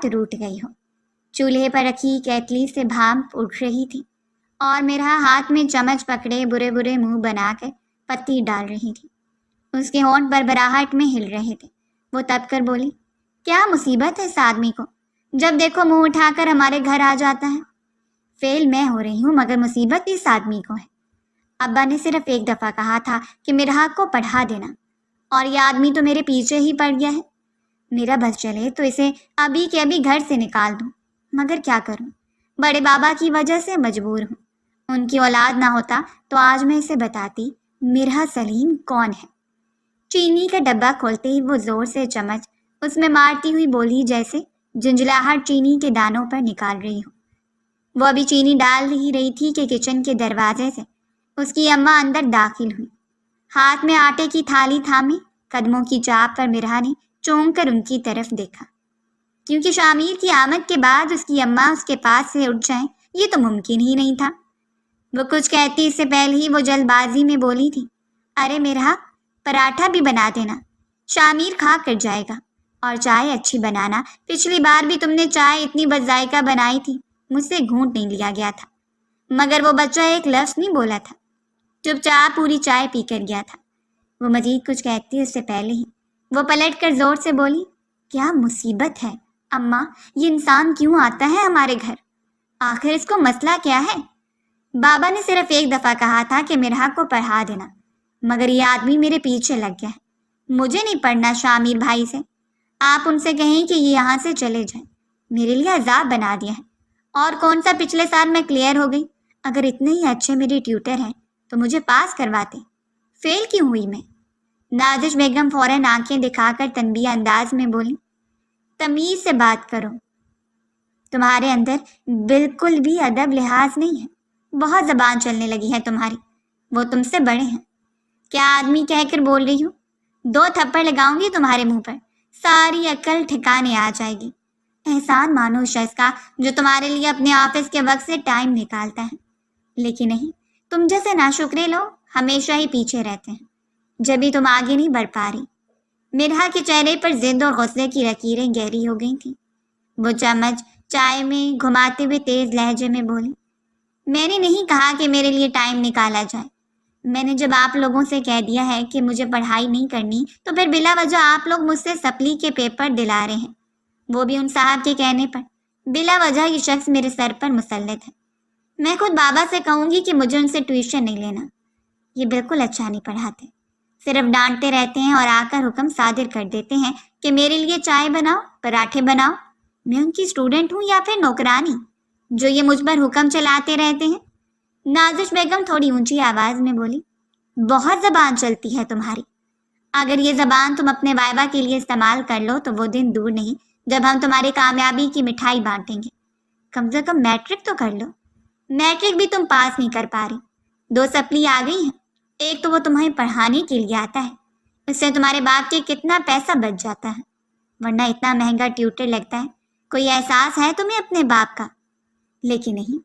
Route گئی ہو۔ چولہے پر رکھی کیتلی سے بھاپ اٹھ رہی تھی اور میرا ہاتھ میں چمچ پکڑے برے برے منہ بنا کر پتی ڈال رہی تھی۔ اس کے ہونٹ بربراہٹ میں ہل رہے تھے۔ وہ تب کر بولی، کیا مصیبت ہے اس آدمی کو، جب دیکھو منہ اٹھا کر ہمارے گھر آ جاتا ہے۔ فیل میں ہو رہی ہوں مگر مصیبت اس آدمی کو ہے۔ ابا نے صرف ایک دفعہ کہا تھا کہ مرحا کو پڑھا دینا، اور یہ آدمی تو میرے پیچھے ہی پڑ گیا ہے۔ میرا بس چلے تو اسے ابھی کے ابھی گھر سے نکال دوں، مگر کیا کروں، بڑے بابا کی وجہ سے مجبور ہوں۔ ان کی اولاد نہ ہوتا تو آج میں اسے بتاتی مرحا سلیم کون ہے۔ چینی کا ڈبہ کھولتے ہی وہ زور سے چمچ اس میں مارتی ہوئی بولی جیسے جنجلاہٹ چینی کے دانوں پر نکال رہی ہو۔ وہ ابھی چینی ڈال ہی رہی تھی کہ کچن کے دروازے سے اس کی اماں اندر داخل ہوئی۔ ہاتھ میں آٹے کی تھالی تھامے قدموں کی چاپ پر مرحا نے چونک کر ان کی طرف دیکھا، کیونکہ شامیر کی آمد کے بعد اس کی اماں اس کے پاس سے اٹھ جائیں یہ تو ممکن ہی نہیں تھا۔ وہ کچھ کہتی اس سے پہلے ہی وہ جلد بازی میں بولی تھی، ارے مرحا پراٹھا بھی بنا دینا، شامیر کھا کر جائے گا، اور چائے اچھی بنانا، پچھلی بار بھی تم نے چائے اتنی بذائقہ بنائی تھی مجھ سے گھونٹ نہیں لیا گیا تھا، مگر وہ بچہ ایک لفظ نہیں بولا تھا، چپ چاپ پوری چائے پی کر گیا تھا۔ وہ مزید کچھ کہتی اس سے پہلے ہی وہ پلٹ کر زور سے بولی، کیا مصیبت ہے اماں، یہ انسان کیوں آتا ہے ہمارے گھر، آخر اس کو مسئلہ کیا ہے؟ بابا نے صرف ایک دفعہ کہا تھا کہ مرحا کو پڑھا دینا، مگر یہ آدمی میرے پیچھے لگ گیا ہے۔ مجھے نہیں پڑھنا شامیر بھائی سے، آپ ان سے کہیں کہ یہ یہاں سے چلے جائیں، میرے لیے عذاب بنا دیا ہے۔ اور کون سا پچھلے سال میں کلیئر ہو گئی، اگر اتنے ہی اچھے میرے ٹیوٹر ہیں تو مجھے پاس کرواتے، فیل کیوں ہوئی میں؟ نازش بیگم فوراً آنکھیں دکھا کر تنبیہ انداز میں بولی، تمیز سے بات کرو، تمہارے اندر بالکل بھی ادب لحاظ نہیں ہے، بہت زبان چلنے لگی ہے تمہاری، وہ تم سے بڑے ہیں۔ کیا آدمی کہہ کر بول رہی ہو، 2 تھپڑ لگاؤں گی تمہارے منہ پر، ساری عقل ٹھکانے آ جائے گی۔ احسان مانو اس شخص کا جو تمہارے لیے اپنے آفس کے وقت سے ٹائم نکالتا ہے، لیکن نہیں، تم جیسے ناشکرے لوگ ہمیشہ ہی پیچھے رہتے ہیں، جب بھی تم آگے نہیں بڑھ پا رہی۔ مرحا کے چہرے پر ضد اور غصے کی لکیریں گہری ہو گئی تھیں۔ وہ چمچ چائے میں گھماتے ہوئے تیز لہجے میں بولی، میں نے نہیں کہا کہ میرے لیے ٹائم نکالا جائے، میں نے جب آپ لوگوں سے کہہ دیا ہے کہ مجھے پڑھائی نہیں کرنی تو پھر بلا وجہ آپ لوگ مجھ سے سپلی کے پیپر دلا رہے ہیں، وہ بھی ان صاحب کے کہنے پر۔ بلا وجہ یہ شخص میرے سر پر مسلط ہے، میں خود بابا سے کہوں گی کہ مجھے ان سے ٹیوشن نہیں لینا، یہ بالکل اچھا نہیں پڑھاتے، صرف ڈانٹتے رہتے ہیں اور آ کر حکم صادر کر دیتے ہیں کہ میرے لیے چائے بناؤ، پراٹھے بناؤ۔ میں ان کی اسٹوڈنٹ ہوں یا پھر نوکرانی جو یہ مجھ پر حکم چلاتے رہتے ہیں؟ نازش بیگم تھوڑی اونچی آواز میں بولی، بہت زبان چلتی ہے تمہاری، اگر یہ زبان تم اپنے وائبہ کے لیے استعمال کر لو تو وہ دن دور نہیں جب ہم تمہاری کامیابی کی مٹھائی بانٹیں گے۔ کم سے کم میٹرک تو کر لو، میٹرک بھی تم پاس نہیں کر پا رہی، 2 سپلی آ گئی ہیں، ایک تو وہ تمہیں پڑھانے کے لیے آتا ہے، اس سے تمہارے باپ کے کتنا پیسہ بچ جاتا ہے، ورنہ اتنا مہنگا ٹیوٹر لگتا ہے۔ کوئی احساس ہے تمہیں اپنے باپ کا؟ لیکن نہیں،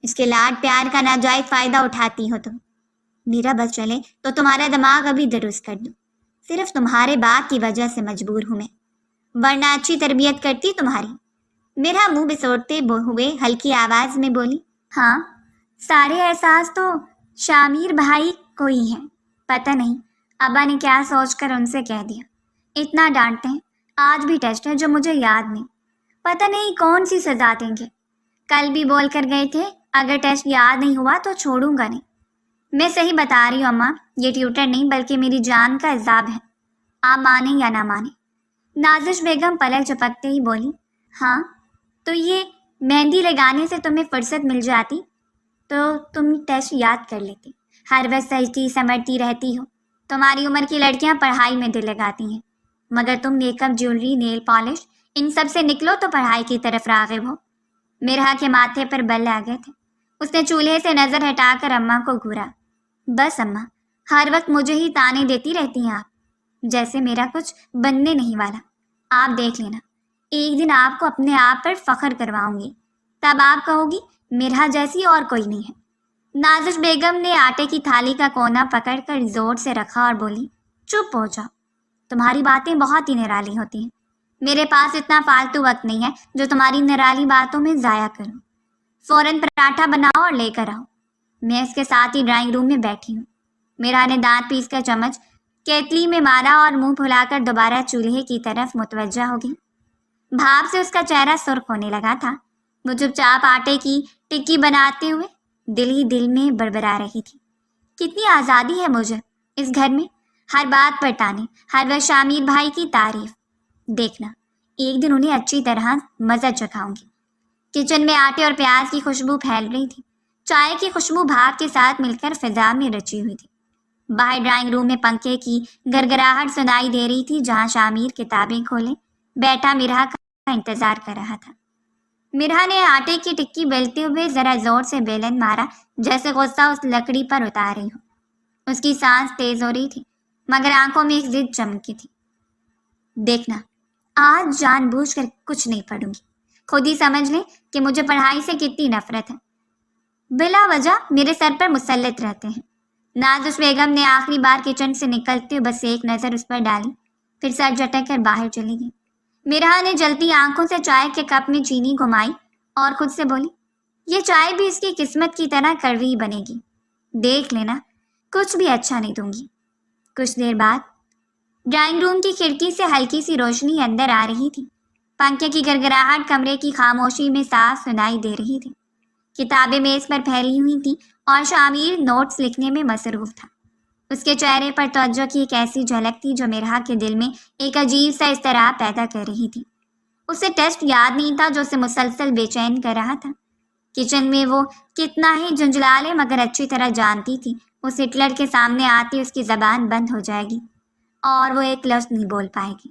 اس کے لاڈ پیار کا ناجائز فائدہ اٹھاتی ہو تم۔ میرا بس چلے تو تمہارا دماغ ابھی درست کر دوں، صرف تمہارے باپ کی وجہ سے مجبور ہوں میں، ورنہ اچھی تربیت کرتی تمہاری۔ میرا منہ بسوڑتے ہوئے ہلکی آواز میں بولی، ہاں سارے احساس تو شامیر بھائی کو ہی ہیں، پتہ نہیں ابا نے کیا سوچ کر ان سے کہہ دیا، اتنا ڈانٹتے ہیں، آج بھی ٹیسٹ ہے جو مجھے یاد نہیں، پتہ نہیں کون سی سزا دیں گے، کل بھی بول کر گئے تھے اگر ٹیسٹ یاد نہیں ہوا تو چھوڑوں گا نہیں۔ میں صحیح بتا رہی ہوں اماں، یہ ٹیوٹر نہیں بلکہ میری جان کا عذاب ہے، آپ مانیں یا نہ مانیں۔ نازش بیگم پلک جھپکتے ہی بولی، ہاں تو یہ مہندی لگانے سے تمہیں فرصت مل جاتی تو تم ٹیسٹ یاد کر لیتی، ہر وقت سجتی سمرتی رہتی ہو، تمہاری عمر کی لڑکیاں پڑھائی میں دل لگاتی ہیں، مگر تم make up, jewellery, nail polish ان سب سے نکلو تو پڑھائی کی طرف راغب ہو۔ مرحا کے ماتھے پر بل آ گئے تھے، اس نے چولہے سے نظر ہٹا کر اماں کو گھورا، بس اماں ہر وقت مجھے ہی تانے دیتی رہتی ہیں آپ، جیسے میرا کچھ بننے نہیں والا، آپ دیکھ لینا ایک دن آپ کو اپنے آپ پر فخر کرواؤں گی، تب آپ کہو گی مرحا جیسی اور کوئی نہیں ہے۔ نازش بیگم نے آٹے کی تھالی کا کونا پکڑ کر زور سے رکھا اور بولی، چپ ہو جاؤ، تمہاری باتیں بہت ہی نرالی ہوتی ہیں، میرے پاس اتنا فالتو وقت نہیں ہے جو تمہاری نرالی باتوں میں ضائع کروں۔ فوراً پراٹھا بناؤ اور لے کر آؤ۔ میں اس کے ساتھ ہی ڈرائنگ روم میں بیٹھی ہوں۔ میرا نے دانت پیس کر چمچ کیتلی میں مارا اور منہ پھلا کر دوبارہ چولہے کی طرف متوجہ ہو گئی۔ بھاپ سے اس کا چہرہ سرخ ہونے لگا تھا۔ وہ چپ چاپ آٹے کی ٹکی بناتے ہوئے دل ہی دل میں بڑبڑا رہی تھی۔ کتنی آزادی ہے مجھے اس گھر میں، ہر بات پر ٹانے، ہر وقت شامیر بھائی کی تعریف۔ دیکھنا، ایک دن انہیں اچھی طرح مزہ چکھاؤں گی۔ کچن میں آٹے اور پیاز کی خوشبو پھیل رہی تھی۔ چائے کی خوشبو بھاپ کے ساتھ مل کر فضا میں رچی ہوئی تھی۔ باہر ڈرائنگ روم میں پنکھے کی گرگراہٹ سنائی دے رہی تھی، جہاں شامیر کتابیں کھولے بیٹھا مرہا کا انتظار کر رہا تھا۔ مرہا نے آٹے کی ٹکی بیلتے ہوئے ذرا زور سے بیلن مارا، جیسے غصہ اس لکڑی پر اتار رہی ہو۔ اس کی سانس تیز ہو رہی تھی، مگر آنکھوں میں ایک ضد چمکی تھی۔ دیکھنا، آج جان بوجھ کر کچھ نہیں پڑھوں گی۔ خود ہی سمجھ لیں کہ مجھے پڑھائی سے کتنی نفرت ہے۔ بلا وجہ میرے سر پر مسلط رہتے ہیں۔ نازش بیگم نے آخری بار کچن سے نکلتے ہوئے بس ایک نظر اس پر ڈالی، پھر سر جھٹک کر باہر چلی گئی۔ مرہا نے جلتی آنکھوں سے چائے کے کپ میں چینی گھمائی اور خود سے بولی، یہ چائے بھی اس کی قسمت کی طرح کڑوی بنے گی۔ دیکھ لینا، کچھ بھی اچھا نہیں دوں گی۔ کچھ دیر بعد ڈرائنگ روم کی کھڑکی سے ہلکی سی روشنی اندر آ رہی تھی۔ پنکھے کی گرگراہٹ کمرے کی خاموشی میں صاف سنائی دے رہی تھی۔ کتابیں میز پر پھیلی ہوئی تھیں اور شامیر نوٹس لکھنے میں مصروف تھا۔ اس کے چہرے پر توجہ کی ایک ایسی جھلک تھی جو مرہا کے دل میں ایک عجیب سا اضطراب پیدا کر رہی تھی۔ اسے ٹیسٹ یاد نہیں تھا جو اسے مسلسل بے چین کر رہا تھا۔ کچن میں وہ کتنا ہی جھنجھلا لے مگر اچھی طرح جانتی تھی اس ہٹلر کے سامنے آتی اس کی زبان بند ہو جائے گی اور وہ ایک لفظ نہیں بول پائے گی۔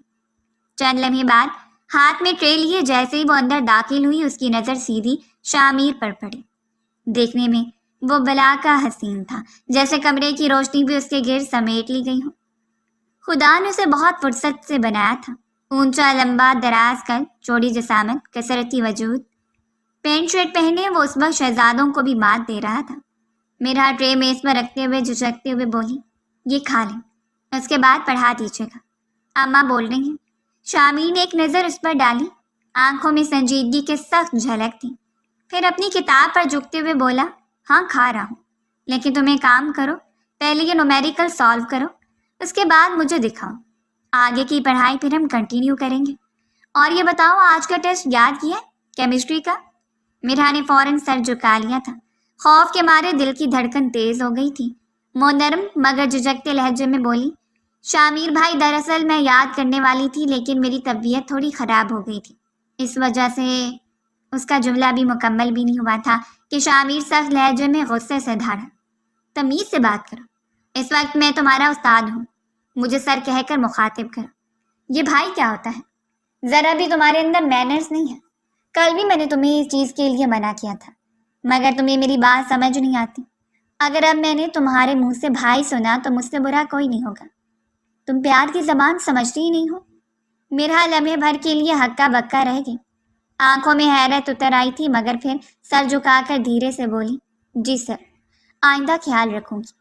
چند لمحے بعد ہاتھ میں ٹرے لیے جیسے ہی وہ اندر داخل ہوئی، اس کی نظر سیدھی شامیر پر پڑی۔ دیکھنے میں وہ بلا کا حسین تھا، جیسے کمرے کی روشنی بھی اس کے گرد سمیٹ لی گئی ہو۔ خدا نے اسے بہت فرصت سے بنایا تھا۔ اونچا، لمبا، دراز قد، چوڑی جسامت، کثرتی وجود۔ پینٹ شرٹ پہنے وہ اس وقت شہزادوں کو بھی مات دے رہا تھا۔ میرا ٹرے میز پر رکھتے ہوئے جھجکتے ہوئے بولی، یہ کھا لیں، اس کے بعد پڑھا دیجیے گا، اماں بول رہی ہیں۔ شامیر نے ایک نظر اس پر ڈالی، آنکھوں میں سنجیدگی کے سخت جھلک تھی۔ پھر اپنی کتاب پر جھکتے ہوئے بولا، ہاں کھا رہا ہوں، لیکن تم ایک کام کرو، پہلے یہ نومیریکل سالو کرو، اس کے بعد مجھے دکھاؤ، آگے کی پڑھائی پھر ہم کنٹینیو کریں گے۔ اور یہ بتاؤ، آج کا ٹیسٹ یاد کیا کیمسٹری کا؟ مرہا نے فوراً سر جھکا لیا تھا۔ خوف کے مارے دل کی دھڑکن تیز ہو گئی تھی۔ وہ نرم مگر جھجکتے لہجے میں بولی، شامیر بھائی، دراصل میں یاد کرنے والی تھی لیکن میری طبیعت تھوڑی خراب ہو گئی تھی، اس وجہ سے۔ اس کا جملہ بھی مکمل بھی نہیں ہوا تھا کہ شامیر سخت لہجے میں غصے سے دھاڑا، تمیز سے بات کرو، اس وقت میں تمہارا استاد ہوں، مجھے سر کہہ کر مخاطب کرو۔ یہ بھائی کیا ہوتا ہے؟ ذرا بھی تمہارے اندر مینرز نہیں ہے۔ کل بھی میں نے تمہیں اس چیز کے لیے منع کیا تھا، مگر تمہیں میری بات سمجھ نہیں آتی۔ اگر اب میں نے تمہارے منہ سے بھائی سنا تو مجھ سے برا کوئی نہیں ہوگا۔ تم پیار کی زبان سمجھتی ہی نہیں ہو۔ مرہا لمحے بھر کے لیے ہکا بکا رہ گئی۔ آنکھوں میں حیرت اتر آئی تھی مگر پھر سر جھکا کر دھیرے سے بولی، جی سر، آئندہ خیال رکھوں گی۔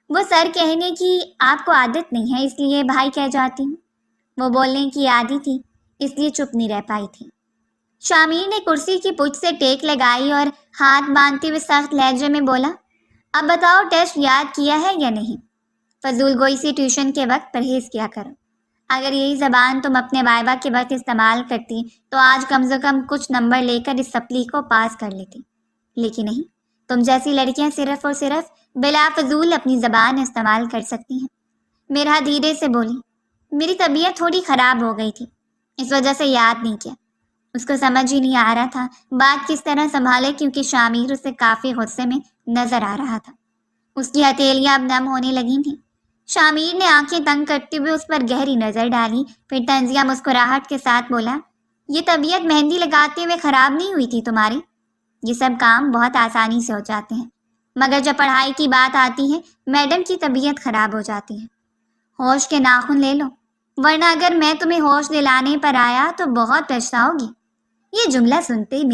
وہ سر کہنے کی آپ کو عادت نہیں ہے، اس لیے بھائی کہہ جاتی ہوں۔ وہ بولنے کی عادی تھی، اس لیے چپ نہیں رہ پائی تھی۔ شامیر نے کرسی کی پچھ سے ٹیک لگائی اور ہاتھ باندھتے ہوئے سخت لہجے میں بولا، اب بتاؤ، ٹیسٹ یاد کیا ہے یا نہیں؟ فضول گوئی سی ٹیوشن کے وقت پرہیز کیا کرو۔ اگر یہی زبان تم اپنے وائبہ کے وقت استعمال کرتی تو آج کم سے کم کچھ نمبر لے کر اس سپلی کو پاس کر لیتی، لیکن نہیں، تم جیسی لڑکیاں صرف اور صرف بلا فضول اپنی زبان استعمال کر سکتی ہیں۔ مرہا دھیرے سے بولی، میری طبیعت تھوڑی خراب ہو گئی تھی، اس وجہ سے یاد نہیں کیا۔ اس کو سمجھ ہی نہیں آ رہا تھا بات کس طرح سنبھالے، کیونکہ شامیر اسے کافی غصے میں نظر آ رہا تھا۔ اس کی ہتھیلیاں اب نم ہونے لگی تھیں۔ شامیر نے آنکھیں تنگ کرتے ہوئے اس پر گہری نظر ڈالی، پھر طنزیہ مسکراہٹ کے ساتھ بولا، یہ طبیعت مہندی لگاتے ہوئے خراب نہیں ہوئی تھی تمہاری؟ یہ سب کام بہت آسانی سے ہو جاتے ہیں، مگر جب پڑھائی کی بات آتی ہے میڈم کی طبیعت خراب ہو جاتی ہے۔ ہوش کے ناخن لے لو، ورنہ اگر میں تمہیں ہوش دلانے پر آیا تو بہت پچھتاؤ گی۔ یہ جملہ سنتے ہی